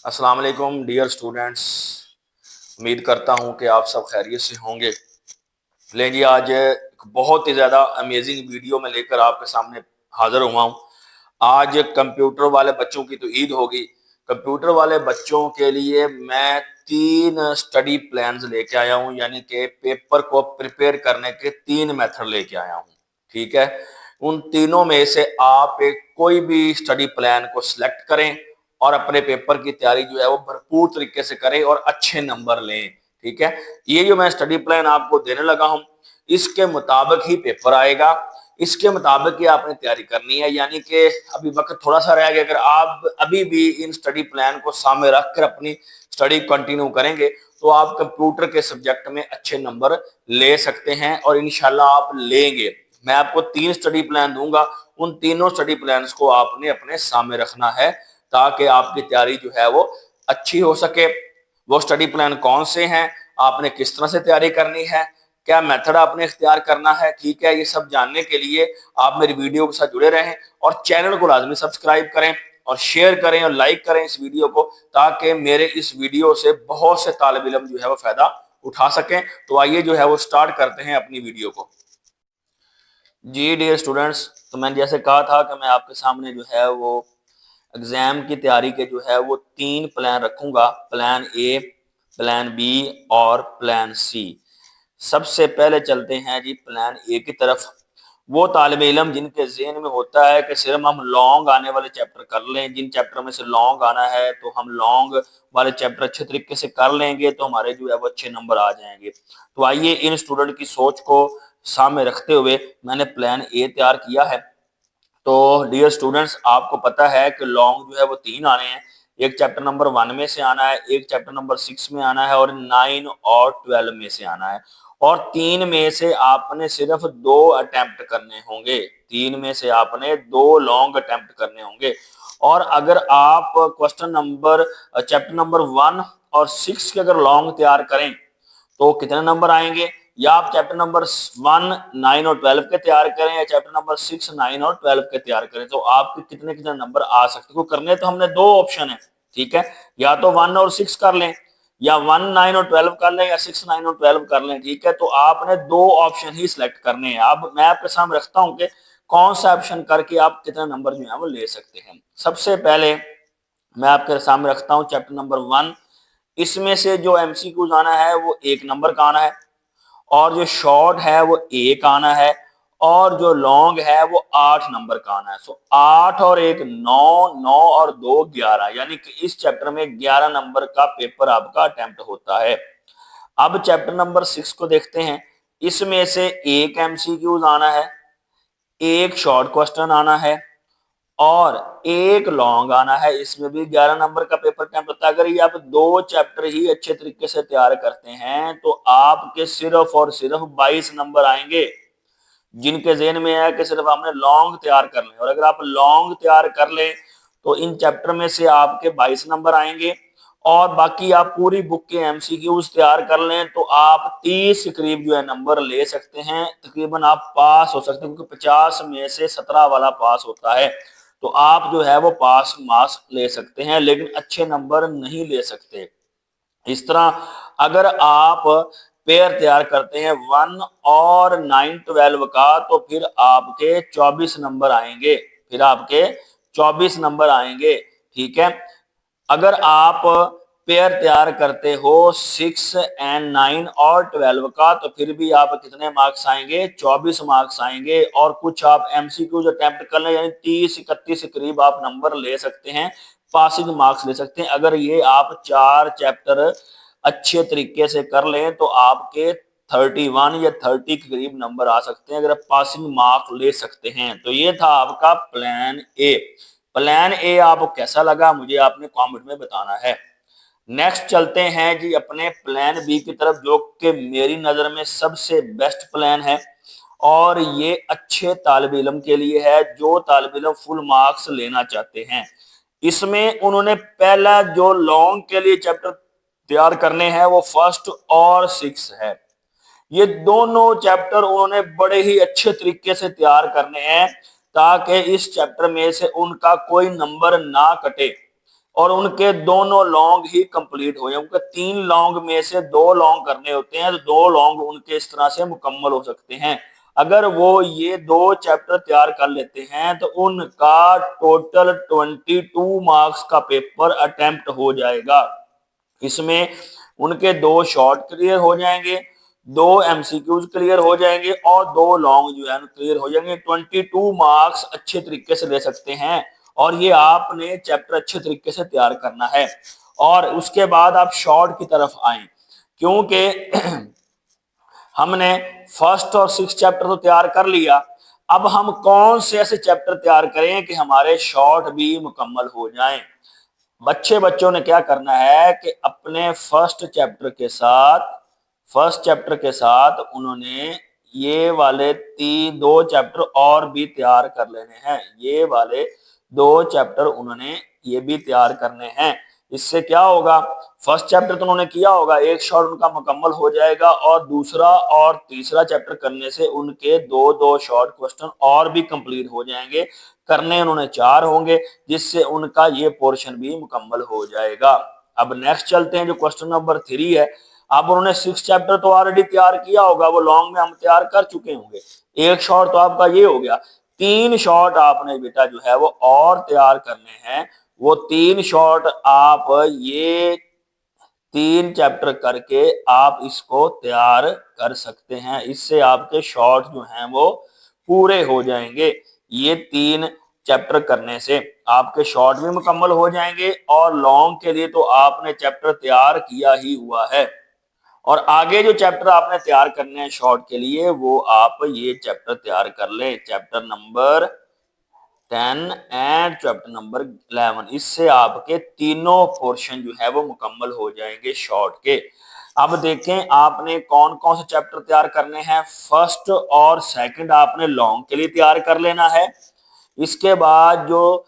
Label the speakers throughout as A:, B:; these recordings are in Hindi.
A: अस्सलाम वालेकुम डियर स्टूडेंट्स। उम्मीद करता हूं कि आप सब खैरियत से होंगे। लें जी, आज एक बहुत ही ज़्यादा अमेजिंग वीडियो में लेकर आपके सामने हाजिर हुआ हूं। आज कंप्यूटर वाले बच्चों की तो ईद होगी। कंप्यूटर वाले बच्चों के लिए मैं 3 स्टडी प्लान्स लेके आया हूं, यानी कि पेपर को प्रिपेयर करने के 3 मेथड लेके आया हूं। ठीक है, उन तीनों में से आप एक कोई भी स्टडी प्लान को सिलेक्ट करें और अपने पेपर की तैयारी जो है वो भरपूर तरीके से करें और अच्छे नंबर लें। ठीक है, ये जो मैं स्टडी प्लान आपको देने लगा हूं, इसके मुताबिक ही पेपर आएगा, इसके मुताबिक ही आपने तैयारी करनी है। यानी कि अभी वक्त थोड़ा सा रह गया, अगर आप अभी भी इन स्टडी प्लान को सामने रखकर अपनी स्टडी कंटिन्यू करेंगे तो आप कंप्यूटर के सब्जेक्ट में अच्छे नंबर ले सकते हैं और इंशाल्लाह आप लेंगे। मैं आपको 3 स्टडी प्लान दूंगा, उन तीनों स्टडी प्लान को आपने अपने सामने रखना है ताकि आपकी तैयारी जो है वो अच्छी हो सके। वो स्टडी प्लान कौन से हैं, आपने किस तरह से तैयारी करनी है, क्या मेथड आपने इख्तियार करना है। ठीक है, ये सब जानने के लिए आप मेरी वीडियो के साथ जुड़े रहें और चैनल को लाजमी सब्सक्राइब करें और शेयर करें और लाइक करें इस वीडियो को, ताकि मेरे इस वीडियो से बहुत से तालिब इल्म जो है वो फायदा उठा सकें। तो आइए जो है वो स्टार्ट करते हैं अपनी वीडियो को। जी डियर स्टूडेंट्स, तो मैंने जैसे कहा था कि मैं आपके सामने जो है वो एग्जाम की तैयारी के जो है वो 3 प्लान रखूंगा, प्लान ए, प्लान बी और प्लान सी। सबसे पहले चलते हैं जी प्लान ए की तरफ। वो तालिब इलम जिनके जहन में होता है कि सिर्फ हम लॉन्ग आने वाले चैप्टर कर लें, जिन चैप्टर में से लॉन्ग आना है तो हम लॉन्ग वाले चैप्टर अच्छे तरीके से कर लेंगे तो हमारे जो है वो अच्छे नंबर आ जाएंगे। तो आइए इन स्टूडेंट की सोच को सामने रखते हुए मैंने प्लान ए तैयार किया है। तो डियर स्टूडेंट्स, आपको पता है कि लॉन्ग जो है वो 3 आने हैं। एक चैप्टर नंबर 1 में से आना है, एक चैप्टर नंबर 6 में आना है और 9 और 12 में से आना है। और 3 में से आपने सिर्फ 2 अटेम्प्ट करने होंगे, 3 में से आपने 2 लॉन्ग अटेम्प्ट करने होंगे। और अगर आप क्वेश्चन नंबर चैप्टर नंबर 1 और 6 के अगर लॉन्ग तैयार करें तो कितने नंबर आएंगे, या आप चैप्टर नंबर 1, 9 और 12 के तैयार करें या चैप्टर नंबर 6, 9 और 12 के तैयार करें, तो आपके कितने कितने नंबर आ सकते हैं। करने तो हमने 2 ऑप्शन है। ठीक है, या तो 1 और 6 कर लें, या 1, 9 और 12 कर लें, या 6, 9 और 12 कर लें। ठीक है, तो आपने 2 ऑप्शन ही सिलेक्ट करने हैं। अब मैं आपके सामने रखता हूं कि कौन सा ऑप्शन करके आप कितने नंबर जो है वो ले सकते हैं। सबसे पहले मैं आपके सामने रखता हूं चैप्टर नंबर 1। इसमें से जो एमसीक्यूज आना है वो 1 नंबर का आना है, और जो शॉर्ट है वो 1 आना है, और जो लॉन्ग है वो 8 नंबर का आना है। सो 8 और 1 9, 9 और 2 11, यानी कि इस चैप्टर में 11 नंबर का पेपर आपका अटेम्प्ट होता है। अब चैप्टर नंबर 6 को देखते हैं। इसमें से 1 एमसीक्यूज आना है, 1 शॉर्ट क्वेश्चन आना है और 1 लॉन्ग आना है। इसमें भी 11 नंबर का पेपर टेम्प होता है। अगर ये आप 2 चैप्टर ही अच्छे तरीके से तैयार करते हैं तो आपके सिर्फ और सिर्फ 22 नंबर आएंगे। जिनके जेहन में है कि सिर्फ आपने लॉन्ग तैयार कर लें, और अगर आप लॉन्ग तैयार कर लें तो इन चैप्टर में से आपके 22 नंबर आएंगे, और बाकी आप पूरी बुक के एमसीक्यूज तैयार कर लें तो आप 30 के करीब जो है नंबर ले सकते हैं। तकरीबन आप पास हो सकते हैं, क्योंकि 50 में से 17 वाला पास होता है। तो आप जो है वो पास मार्क्स ले सकते हैं, लेकिन अच्छे नंबर नहीं ले सकते। इस तरह अगर आप पेयर तैयार करते हैं 1 और 9, 12 का, तो फिर आपके 24 नंबर आएंगे, फिर आपके 24 नंबर आएंगे। ठीक है, अगर आप पेयर तैयार करते हो 6 एंड 9 और 12 का, तो फिर भी आप कितने मार्क्स आएंगे, 24 मार्क्स आएंगे। और कुछ आप एमसीक्यूज अटेम्प्ट कर लें, यानी 30, 31 के करीब आप नंबर ले सकते हैं, पासिंग मार्क्स ले सकते हैं। अगर ये आप 4 चैप्टर अच्छे तरीके से कर लें तो आपके 31 या 30 के करीब नंबर आ सकते हैं, अगर आप पासिंग मार्क ले सकते हैं। तो ये था आपका प्लान ए। प्लान ए आपको कैसा लगा मुझे आपने कमेंट में बताना है। नेक्स्ट चलते हैं जी अपने प्लान बी की तरफ, जो कि मेरी नजर में सबसे बेस्ट प्लान है, और ये अच्छे तालिब इल्म के लिए है जो तालिब इल्म फुल मार्क्स लेना चाहते हैं। इसमें उन्होंने पहला जो लॉन्ग के लिए चैप्टर तैयार करने हैं वो 1 और 6 है। ये दोनों चैप्टर उन्होंने बड़े ही अच्छे तरीके से तैयार करने हैं ताकि इस चैप्टर में से उनका कोई नंबर ना कटे। और उनके दोनों लॉन्ग ही कंप्लीट हो जाए। उनके 3 लॉन्ग में से 2 लॉन्ग करने होते हैं, तो 2 लॉन्ग उनके इस तरह से मुकम्मल हो सकते हैं। अगर वो ये 2 चैप्टर तैयार कर लेते हैं तो उनका टोटल 22 मार्क्स का पेपर अटेम्प्ट हो जाएगा। इसमें उनके 2 शॉर्ट क्लियर हो जाएंगे, 2 एमसीक्यूज क्लियर हो जाएंगे और 2 लॉन्ग जो है क्लियर हो जाएंगे। 22 मार्क्स अच्छे तरीके से ले सकते हैं और ये आपने चैप्टर अच्छे तरीके से तैयार करना है। और उसके बाद आप शॉर्ट की तरफ आए, क्योंकि हमने फर्स्ट और 6 चैप्टर तो तैयार कर लिया। अब हम कौन से ऐसे चैप्टर तैयार करें कि हमारे शॉर्ट भी मुकम्मल हो जाएं। बच्चों ने क्या करना है कि अपने फर्स्ट चैप्टर के साथ उन्होंने ये वाले 2 चैप्टर और भी तैयार कर लेने हैं। ये वाले 2 चैप्टर उन्होंने ये भी तैयार करने हैं। इससे क्या होगा, फर्स्ट चैप्टर तो उन्होंने किया होगा, एक शॉर्ट उनका मुकम्मल हो जाएगा और दूसरा और तीसरा चैप्टर करने से उनके 2 शॉर्ट क्वेश्चन और भी कंप्लीट हो जाएंगे। करने उन्होंने 4 होंगे, जिससे उनका ये पोर्शन भी मुकम्मल हो जाएगा। अब नेक्स्ट चलते हैं जो क्वेश्चन नंबर 3 है। अब उन्होंने 6 चैप्टर तो ऑलरेडी तैयार किया होगा, वो लॉन्ग में हम तैयार कर चुके होंगे। एक शॉर्ट तो आपका ये हो गया, 3 शॉर्ट आपने बेटा जो है वो और तैयार करने हैं। वो 3 शॉर्ट आप ये 3 चैप्टर करके आप इसको तैयार कर सकते हैं। इससे आपके शॉर्ट जो हैं वो पूरे हो जाएंगे। ये 3 चैप्टर करने से आपके शॉर्ट भी मुकम्मल हो जाएंगे और लॉन्ग के लिए तो आपने चैप्टर तैयार किया ही हुआ है। और आगे जो चैप्टर आपने तैयार करने हैं शॉर्ट के लिए, वो आप ये चैप्टर तैयार कर ले, chapter number 10 and chapter number 11। इससे आपके तीनों पोर्शन जो है वो मुकम्मल हो जाएंगे शॉर्ट के। अब देखें आपने कौन कौन से चैप्टर तैयार करने हैं। फर्स्ट और सेकंड आपने लॉन्ग के लिए तैयार कर लेना है। इसके बाद जो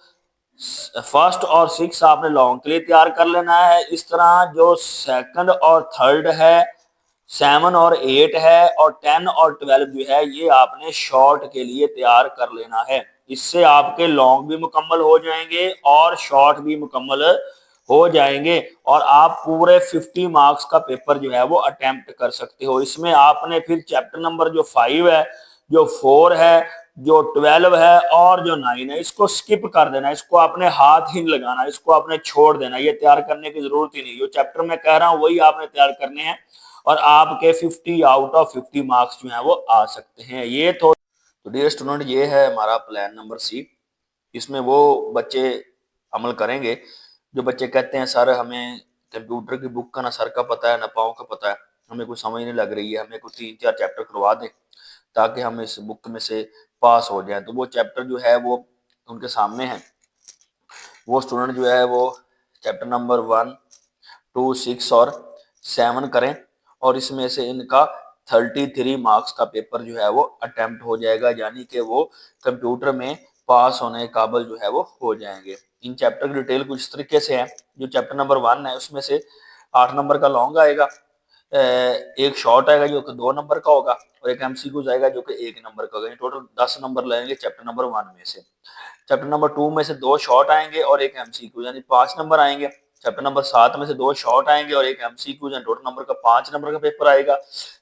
A: फर्स्ट और 6 आपने लॉन्ग के लिए तैयार कर लेना है। इस तरह जो सेकंड और थर्ड है, 7 और 8 है और 10 और 12 जो है ये आपने शॉर्ट के लिए तैयार कर लेना है। इससे आपके लॉन्ग भी मुकम्मल हो जाएंगे और शॉर्ट भी मुकम्मल हो जाएंगे और आप पूरे 50 मार्क्स का पेपर जो है वो अटेम्प्ट कर सकते हो। इसमें आपने फिर चैप्टर नंबर जो 5 है, जो 4 है, जो 12 है और जो 9 है, इसको स्किप कर देना, इसको आपने हाथ ही नहीं लगाना, इसको आपने छोड़ देना, ये तैयार करने की जरूरत ही नहीं। जो चैप्टर मैं कह रहा हूँ वही आपने तैयार करने हैं और आपके 50 आउट ऑफ 50 मार्क्स जो है वो आ सकते हैं। ये तो डियर स्टूडेंट, ये है हमारा प्लान नंबर सी। इसमें वो बच्चे अमल करेंगे जो बच्चे कहते हैं सर हमें कंप्यूटर की बुक का ना सर का पता है ना पाँव का पता है, हमें कुछ समझ नहीं लग रही है, हमें कुछ 3-4 चैप्टर करवा दें ताकि हम इस बुक में से पास हो जाएं। तो वो चैप्टर जो है वो उनके सामने है। वो स्टूडेंट जो है वो चैप्टर नंबर 1, 2, 6 और 7 करें और इसमें से इनका 33 मार्क्स का पेपर जो है वो अटेम्प्ट हो जाएगा, यानी कि वो कंप्यूटर में पास होने के काबिल जो है वो हो जाएंगे। इन चैप्टर की डिटेल कुछ इस तरीके से है। जो चैप्टर नंबर 1 है उसमें से 8 नंबर का लॉन्ग आएगा, एक शॉर्ट आएगा जो कि 2 नंबर का होगा और एक एमसीक्यू आएगा जो कि 1 नंबर का होगा। टोटल 10 नंबर लगेंगे चैप्टर नंबर 1 में से। चैप्टर नंबर 2 में से 2 शॉर्ट आएंगे और एक एमसीक्यू, यानी 5 नंबर आएंगे। चैप्टर नंबर 7 में से 2 शॉर्ट आएंगे और एक एमसीक्यू, यानी टोटल नंबर का 5 नंबर का पेपर आएगा।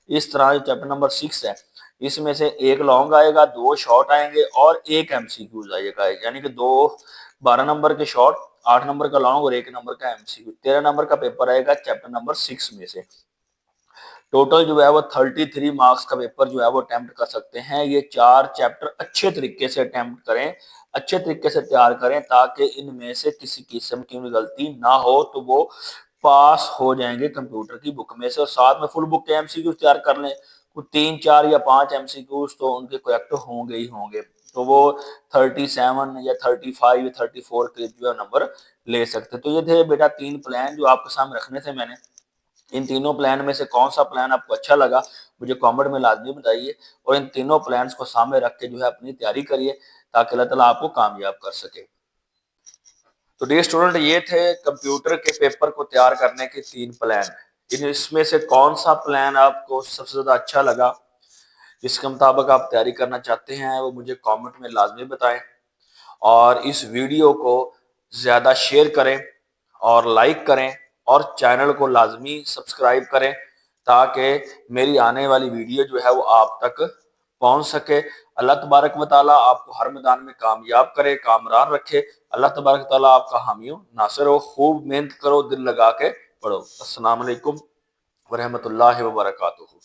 A: इस तरह जो चैप्टर नंबर 6 है इसमें से एक लॉन्ग आएगा, 2 शॉर्ट आएंगे और एक एमसीक्यू आएगा, यानी कि 12 नंबर के शॉर्ट, 8 नंबर का लॉन्ग और 1 नंबर का एमसीक्यू। 13 नंबर का पेपर आएगा चैप्टर नंबर 6 में से। टोटल जो है वो 33 मार्क्स का पेपर जो है वो अटेम्प्ट कर सकते हैं। ये 4 चैप्टर अच्छे तरीके से अटेम्प्ट करें, अच्छे तरीके से तैयार करें ताकि इनमें से किसी किस्म की गलती ना हो, तो वो पास हो जाएंगे कंप्यूटर की बुक में से। और साथ में फुल बुक के एमसीक्यू तैयार कर लें, कुछ 3, 4 या 5 एमसीक्यू तो उनके करेक्ट होंगे ही होंगे, तो वो 37 या 35 या 34 के जो नंबर ले सकते। तो ये थे बेटा 3 प्लान जो आपके सामने रखने थे मैंने। इन तीनों प्लान में से कौन सा प्लान आपको अच्छा लगा मुझे कमेंट में लाजमी बताइए और इन तीनों प्लान्स को सामने रख के जो है अपनी तैयारी करिए ताकि अल्लाह ताला आपको कामयाब कर सके। तो डियर स्टूडेंट, ये थे कंप्यूटर के पेपर को तैयार करने के 3 प्लान। इसमें से कौन सा प्लान आपको सबसे ज्यादा अच्छा लगा, जिसके मुताबिक आप तैयारी करना चाहते हैं, वो मुझे कमेंट में लाजमी बताएं और इस वीडियो को ज्यादा शेयर करें और लाइक करें और चैनल को लाजमी सब्सक्राइब करें ताकि मेरी आने वाली वीडियो जो है वो आप तक पहुंच सके। अल्लाह तबारक व तआला आपको हर मैदान में कामयाब करे, कामरान रखे। अल्लाह तबारक व तआला आपका हामी हो, नासिर हो। खूब मेहनत करो, दिल लगा के पढ़ो। अस्सलाम वालेकुम व रहमतुल्लाहि व बरकातुहू।